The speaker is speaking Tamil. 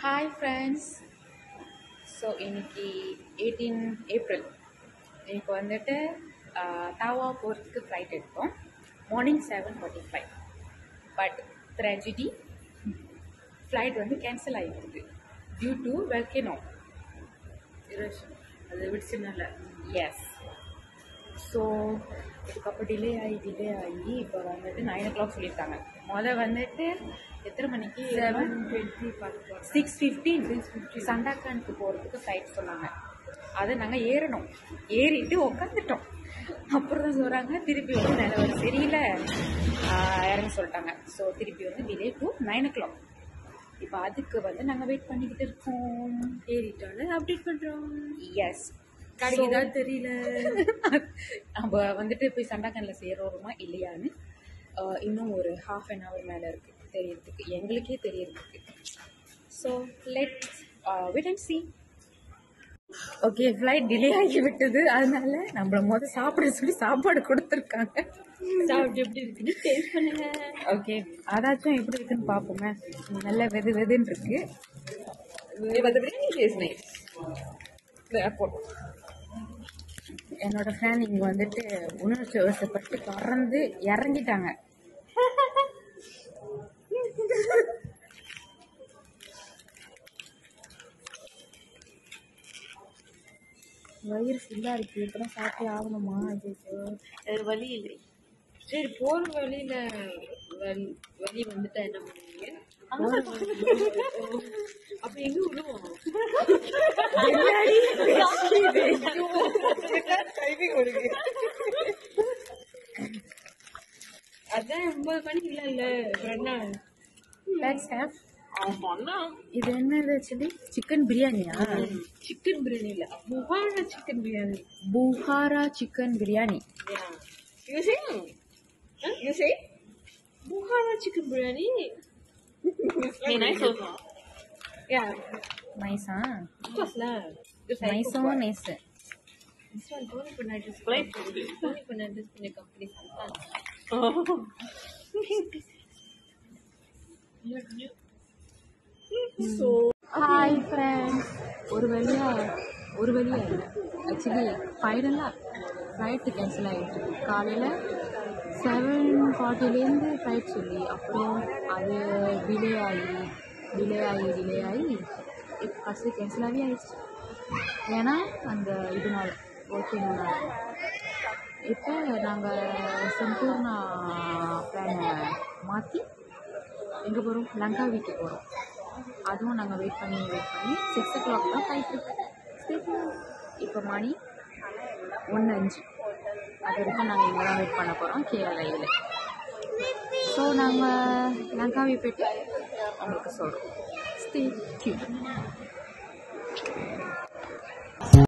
Hi friends. ஸோ இன்னைக்கு 18 ஏப்ரல். இன்னைக்கு வந்துட்டு தாவா போகிறதுக்கு ஃப்ளைட் எடுத்தோம். மார்னிங் 7:45. பட் ட்ராஜடி, ஃப்ளைட் வந்து கேன்சல் ஆகிடுது டியூ டு வெல்கனோ இரஷன். அது விடுச்சுனால எஸ். ஸோ இதுக்கப்புறம் டிலே ஆகி இப்போ வந்துட்டு 9 o'clock சொல்லியிருக்காங்க. வந்துட்டு எத்தனை மணிக்கு? 6:15 சண்டாக்கானுக்கு போகிறதுக்கு ஃப்ளைட் சொன்னாங்க. அதை நாங்கள் ஏறிட்டு உக்காந்துட்டோம். அப்புறம் தான் சொல்கிறாங்க திருப்பி வந்து நிலவர சரியில்லை, இறங்க சொல்லிட்டாங்க. ஸோ திருப்பி வந்து டிலே டு 9 o'clock. இப்போ அதுக்கு வந்து நாங்கள் வெயிட் பண்ணிக்கிட்டு இருக்கோம். ஏறிட்டோன்னு அப்டேட் பண்ணுறோம். எஸ், கிடைக்குதான் தெரியல. நம்ம வந்துட்டு போய் சண்டாக்கானில் சேரோமா இல்லையான்னு இன்னும் ஒரு ½ an hour மேலே இருக்குது தெரியறதுக்கு, எங்களுக்கே தெரியறதுக்கு. So let's wait and see. Okay, flight delay ஆகி விட்டது. அதனால நம்மள சாப்பிட சொல்லி சாப்பாடு கொடுத்துருக்காங்க. சாப்பிட்டு எப்படி இருக்குன்னு டேஸ்ட் பண்ணுங்க. ஓகே, அதாச்சும் எப்படி இருக்குன்னு பார்ப்போமே. நல்ல வெதுன்னு இருக்கு. என்னோட ஃப்ரெண்ட் இங்கே வந்துட்டு உணர்ச்சி வசப்பட்டு கறந்து இறங்கிட்டாங்க. வயிறு ஃபுல்லாக இருக்குது. இப்போதான் சாப்பிட்டே ஆகணுமா? வேறு வழி இல்லை. சரி, போகிற வழியில வழி வந்துட்டா என்ன பண்ணுவீங்க? அப்ப எங்க விடுவோம்? அதான் 9 மணிக்கு இல்ல இது என்னது ஆக்சுவலி? சிக்கன் பிரியாணியா? சிக்கன் பிரியாணி இல்ல, Bukhara chicken biryani. Bukhara chicken biryani. You say Bukhara chicken biryani. Nice also. Yeah. நைஸா? Of course lah. நைஸோ nice. This one Tony Fernandez. Tony Fernandez punya company Santan. So hi friends. ஒரு வழியா இல்லை, ஆக்சுவலி ஃபைனலாக ஃப்ளைட்டு கேன்சல் ஆகிட்டு. காலையில் 7:40 ஃப்ளைட் சொல்லி அப்புறம் அது டிலே ஆகி இப்போ ஃபஸ்ட்டு கேன்சல் ஆகிடுச்சு. ஏன்னா அந்த இதனால ஓகேனால இப்போ நாங்கள் சம்பூர்ணா பிளானை மாற்றி எங்கே போகிறோம்? லங்காவிக்கு போகிறோம். அதுவும் நாங்கள் வெயிட் பண்ணி 6 o'clock தான் ஃப்ளைட் இருக்கு. இப்போ மணி 1:05. அது வரைக்கும் நாங்கள் இங்கே தான் வெயிட் பண்ண போகிறோம் KLIயில். ஸோ நாங்கள் லங்காவி போய்ட்டு உங்களுக்கு சொல்கிறோம். Stay tune.